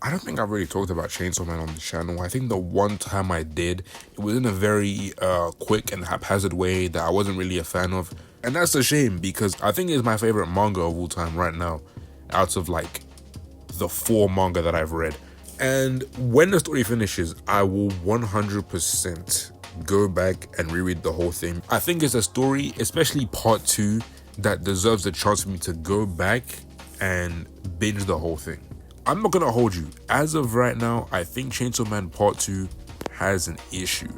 I don't think I've really talked about Chainsaw Man on the channel. I think the one time I did, it was in a very quick and haphazard way that I wasn't really a fan of. And that's a shame because I think it's my favorite manga of all time right now, out of like the 4 manga that I've read. And when the story finishes, I will 100% go back and reread the whole thing. I think it's a story, especially part 2, that deserves a chance for me to go back and binge the whole thing. I'm not gonna hold you. As of right now, I think Chainsaw Man Part 2 has an issue.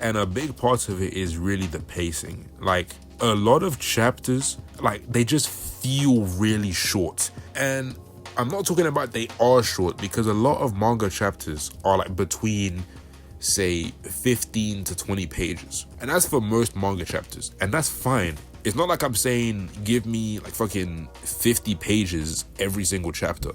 And a big part of it is really the pacing. Like, a lot of chapters, like, they just feel really short. And I'm not talking about they are short, because a lot of manga chapters are like between, say, 15 to 20 pages. And that's for most manga chapters. And that's fine. It's not like I'm saying give me like fucking 50 pages every single chapter.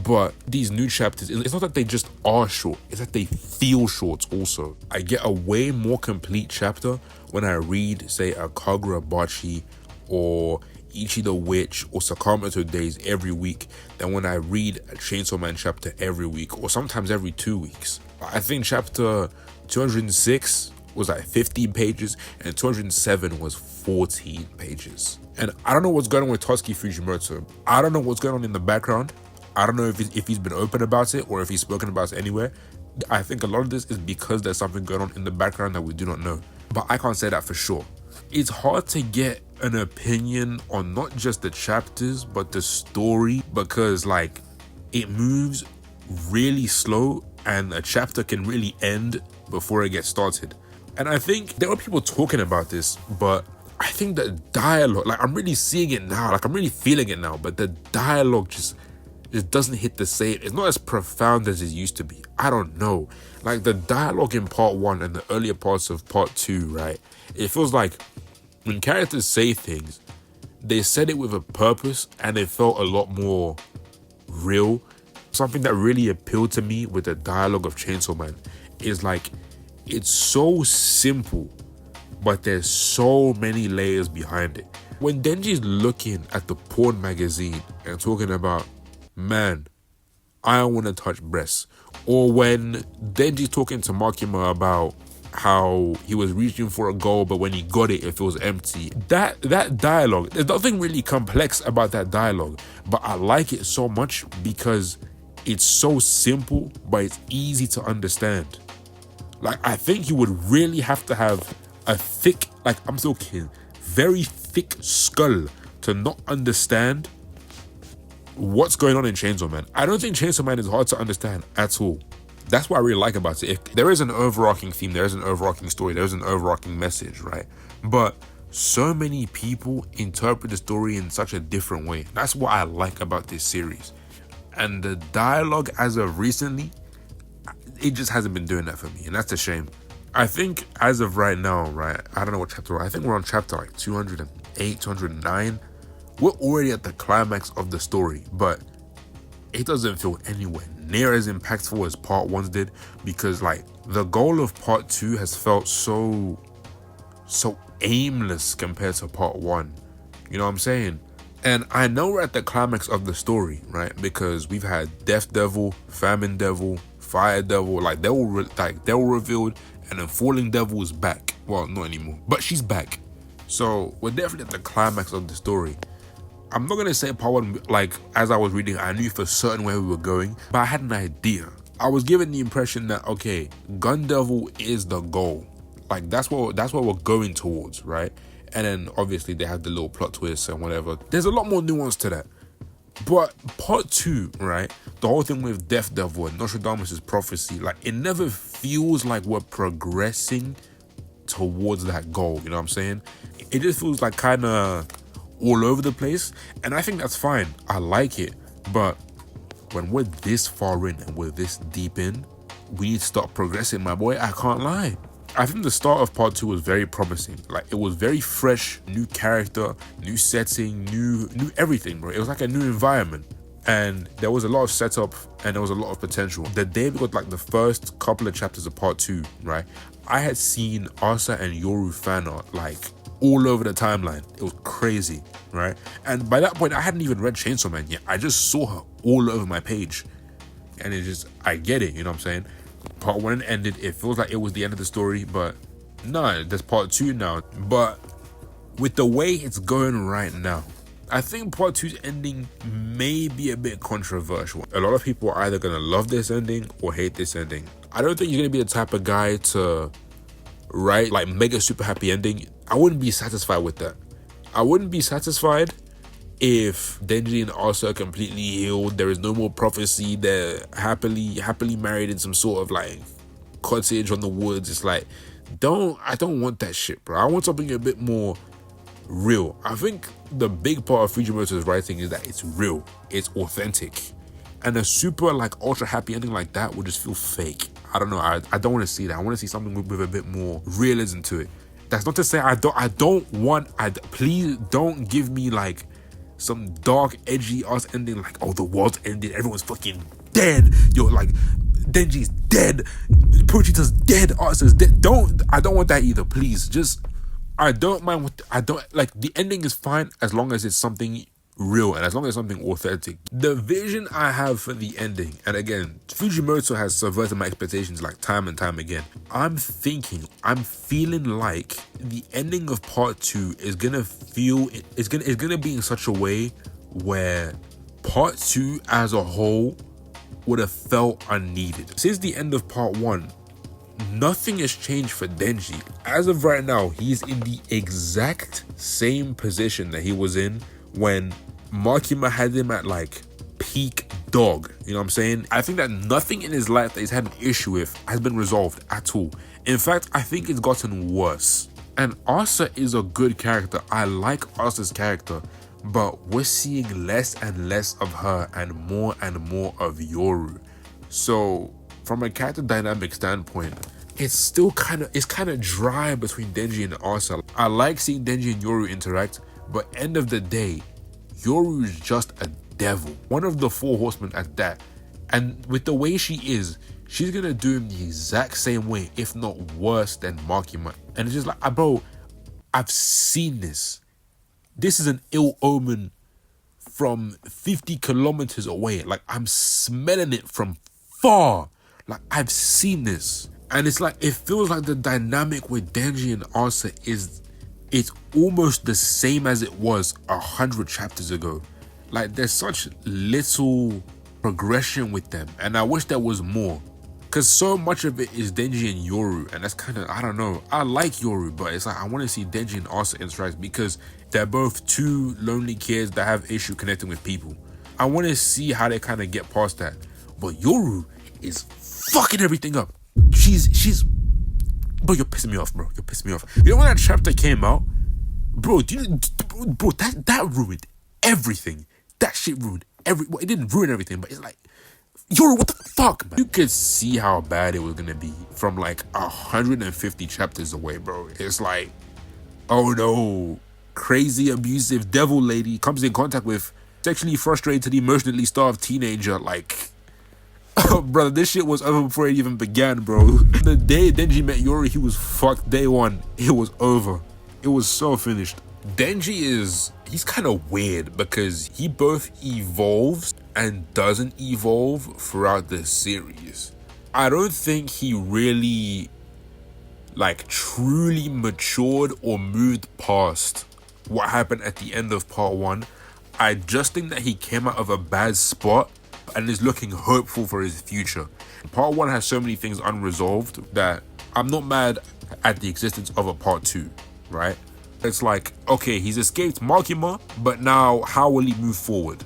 But these new chapters, it's not that they just are short, it's that they feel short also. I get a way more complete chapter when I read, say, a Kagura Bachi or Ichi the Witch or Sakamoto Days every week than when I read a Chainsaw Man chapter every week or sometimes every 2 weeks. I think chapter 206 was like 15 pages and 207 was 14 pages. And I don't know what's going on with Tosuke Fujimoto. I don't know what's going on in the background. I don't know if he's been open about it or if he's spoken about it anywhere. I think a lot of this is because there's something going on in the background that we do not know. But I can't say that for sure. It's hard to get an opinion on not just the chapters, but the story, because like it moves really slow and a chapter can really end before it gets started. And I think there were people talking about this, but I think the dialogue, like I'm really seeing it now, like I'm really feeling it now, but the dialogue just doesn't hit the same. It's not as profound as it used to be. I don't know. Like the dialogue in part 1 and the earlier parts of part 2, right? It feels like when characters say things, they said it with a purpose and it felt a lot more real. Something that really appealed to me with the dialogue of Chainsaw Man is like, it's so simple, but there's so many layers behind it. When Denji's looking at the porn magazine and talking about, man, I don't want to touch breasts. Or when Denji's talking to Makima about how he was reaching for a goal, but when he got it, it feels empty. That dialogue, there's nothing really complex about that dialogue, but I like it so much because it's so simple, but it's easy to understand. Like, I think you would really have to have a thick, like I'm talking very thick skull to not understand what's going on in Chainsaw Man. I don't think Chainsaw Man is hard to understand at all. That's what I really like about it. If there is an overarching theme, there is an overarching story, there is an overarching message, right? But so many people interpret the story in such a different way. That's what I like about this series. And the dialogue as of recently, it just hasn't been doing that for me, and that's a shame. I think as of right now, right, I don't know what chapter I think we're on chapter like 208, 209. We're already at the climax of the story, but it doesn't feel anywhere near as impactful as part 1 did, because like the goal of part 2 has felt so aimless compared to part 1. You know what I'm saying? And I know we're at the climax of the story, right? Because we've had Death Devil, Famine Devil, Fire Devil, like they were revealed, and then Falling Devil is back. Well, not anymore, but she's back. So we're definitely at the climax of the story. I'm not gonna say part 1, like as I was reading, I knew for certain where we were going, but I had an idea. I was given the impression that, okay, Gun Devil is the goal. Like that's what we're going towards, right? And then obviously they have the little plot twists and whatever. There's a lot more nuance to that. But part 2, right, the whole thing with Death Devil and Nostradamus' prophecy, like it never feels like we're progressing towards that goal, you know what I'm saying? It just feels like kind of all over the place, and I think that's fine. I like it, but when we're this far in and we're this deep in, we need to start progressing, my boy. I can't lie. I think the start of part 2 was very promising. Like it was very fresh, new character, new setting, new everything, bro. It was like a new environment, and there was a lot of setup and there was a lot of potential. The day we got like the first couple of chapters of part 2, right, I had seen Asa and Yoru fan art like all over the timeline. It was crazy, right? And by that point, I hadn't even read Chainsaw Man yet. I just saw her all over my page. and it's just, I get it, you know what I'm saying? Part 1 ended, it feels like it was the end of the story, but no, there's part 2 now. But with the way it's going right now, I think part 2's ending may be a bit controversial. A lot of people are either gonna love this ending or hate this ending. I don't think you're gonna be the type of guy to write like mega super happy ending. I wouldn't be satisfied with that. I wouldn't be satisfied if Denji and Asa are completely healed. There is no more prophecy. They're happily married in some sort of like cottage on the woods. It's like, I don't want that shit, bro. I want something a bit more real. I think the big part of Fujimoto's writing is that it's real, it's authentic, and a super like ultra happy ending like that would just feel fake. I don't know. I don't want to see that. I want to see something with a bit more realism to it. That's not to say please don't give me like some dark edgy ass ending like, oh, the world's ended, everyone's fucking dead, you're like, Denji's dead, Pochita's dead, Asa's dead. I don't want that either. Please, just, I don't mind what, I don't like, the ending is fine as long as it's something real and as long as it's something authentic. The vision I have for the ending, and again, Fujimoto has subverted my expectations like time and time again. I'm feeling like the ending of part 2 is gonna feel, it's gonna be in such a way where part 2 as a whole would have felt unneeded. Since the end of part 1, nothing has changed for Denji. As of right now, he's in the exact same position that he was in when Makima had him at like peak dog. You know what I'm saying? I think that nothing in his life that he's had an issue with has been resolved at all. In fact, I think it's gotten worse. And Asa is a good character. I like Asa's character, but we're seeing less and less of her and more of Yoru. So from a character dynamic standpoint, it's still kind of dry between Denji and Asa. I like seeing Denji and Yoru interact, but end of the day, Yoru is just a devil. One of the 4 horsemen at that. And with the way she is, she's gonna do him the exact same way, if not worse than Makima. And it's just like, bro, I've seen this. This is an ill omen from 50 kilometers away. Like, I'm smelling it from far. Like, I've seen this. And it's like, it feels like the dynamic with Denji and Asa it's almost the same as it was 100 chapters ago. Like, there's such little progression with them, and I wish there was more, because so much of it is Denji and Yoru, and that's kind of, I don't know, I like Yoru, but it's like, I want to see Denji and Asa interact because they're both 2 lonely kids that have issue connecting with people. I want to see how they kind of get past that. But Yoru is fucking everything up. She's bro, you're pissing me off, bro. You're pissing me off. You know when that chapter came out, bro, that ruined everything. That shit ruined well, it didn't ruin everything, but it's like, Yoru, what the fuck, man? You could see how bad it was gonna be from like 150 chapters away, bro. It's like, oh no, crazy abusive devil lady comes in contact with sexually frustrated, emotionally starved teenager. Like, oh, brother, this shit was over before it even began, bro. The day Denji met Yoru, he was fucked. Day 1, it was over. It was so finished. Denji he's kind of weird because he both evolves and doesn't evolve throughout the series. I don't think he really like truly matured or moved past what happened at the end of part 1. I just think that he came out of a bad spot and is looking hopeful for his future. Part 1 has so many things unresolved that I'm not mad at the existence of a part 2, right? It's like, okay, he's escaped Makima, but now how will he move forward?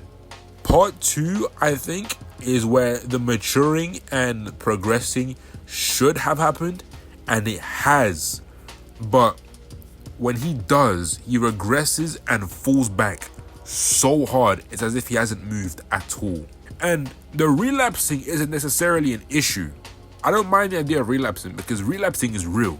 Part 2, I think, is where the maturing and progressing should have happened, and it has. But when he does, he regresses and falls back so hard, it's as if he hasn't moved at all. And the relapsing isn't necessarily an issue. I don't mind the idea of relapsing because relapsing is real.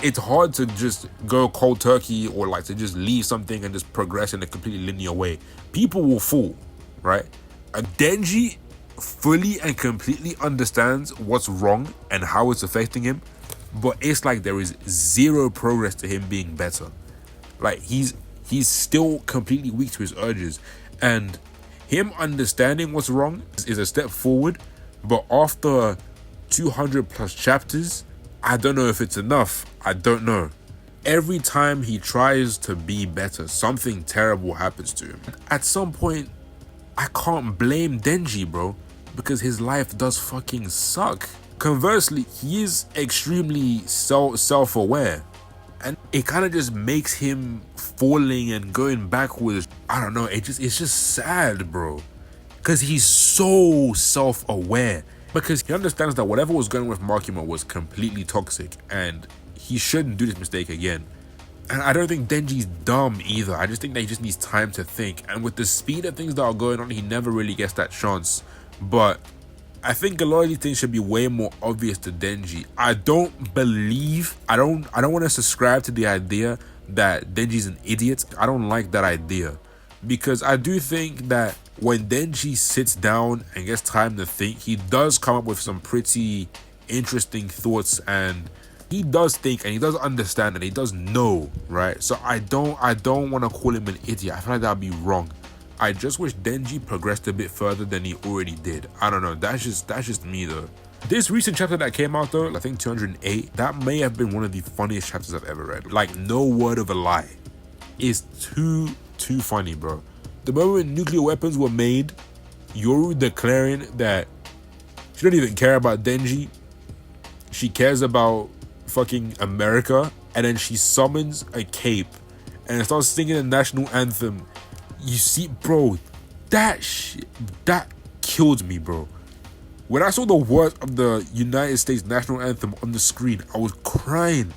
It's hard to just go cold turkey or like to just leave something and just progress in a completely linear way. People will fall, right? Denji fully and completely understands what's wrong and how it's affecting him, but it's like there is zero progress to him being better. Like he's still completely weak to his urges, and him understanding what's wrong is a step forward, But after 200 plus chapters, I don't know if it's enough. I don't know. Every time he tries to be better, something terrible happens to him. At some point, I can't blame Denji, bro, because his life does fucking suck. Conversely, he is extremely self-aware, and it kind of just makes him falling and going backwards. I don't know, it's just sad, bro, because he's so self-aware, because he understands that whatever was going on with Makima was completely toxic and he shouldn't do this mistake again. And I don't think Denji's dumb either. I just think that he just needs time to think. And with the speed of things that are going on, he never really gets that chance. But I think a lot of these things should be way more obvious to Denji. I don't want to subscribe to the idea that Denji's an idiot. I don't like that idea. Because I do think that when Denji sits down and gets time to think, he does come up with some pretty interesting thoughts, and he does think and he does understand and he does know, right? So I don't want to call him an idiot. I feel like that'd be wrong. I just wish Denji progressed a bit further than he already did. I don't know. That's just me though. This recent chapter that came out though, I think 208, that may have been one of the funniest chapters I've ever read. Like, no word of a lie. It's too funny, bro. The moment nuclear weapons were made, Yoru declaring that she don't even care about Denji. She cares about fucking America, and then she summons a cape and starts singing the national anthem. You see, bro, that shit, that killed me, bro. When I saw the words of the United States national anthem on the screen, I was crying,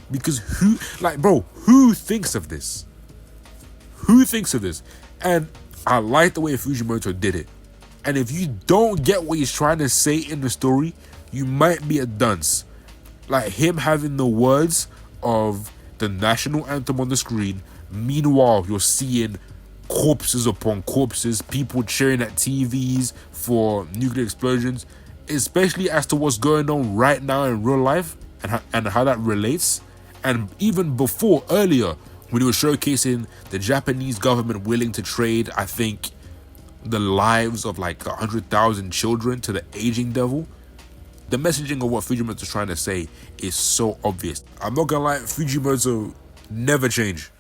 because who thinks of this? Who thinks of this? And I like the way Fujimoto did it. And if you don't get what he's trying to say in the story, you might be a dunce. Like him having the words of the national anthem on the screen, meanwhile you're seeing corpses upon corpses, people cheering at TVs for nuclear explosions, especially as to what's going on right now in real life and how that relates. And even before, earlier, when he was showcasing the Japanese government willing to trade, I think, the lives of like 100,000 children to the aging devil. The messaging of what Fujimoto's trying to say is so obvious. I'm not gonna lie, Fujimoto never change.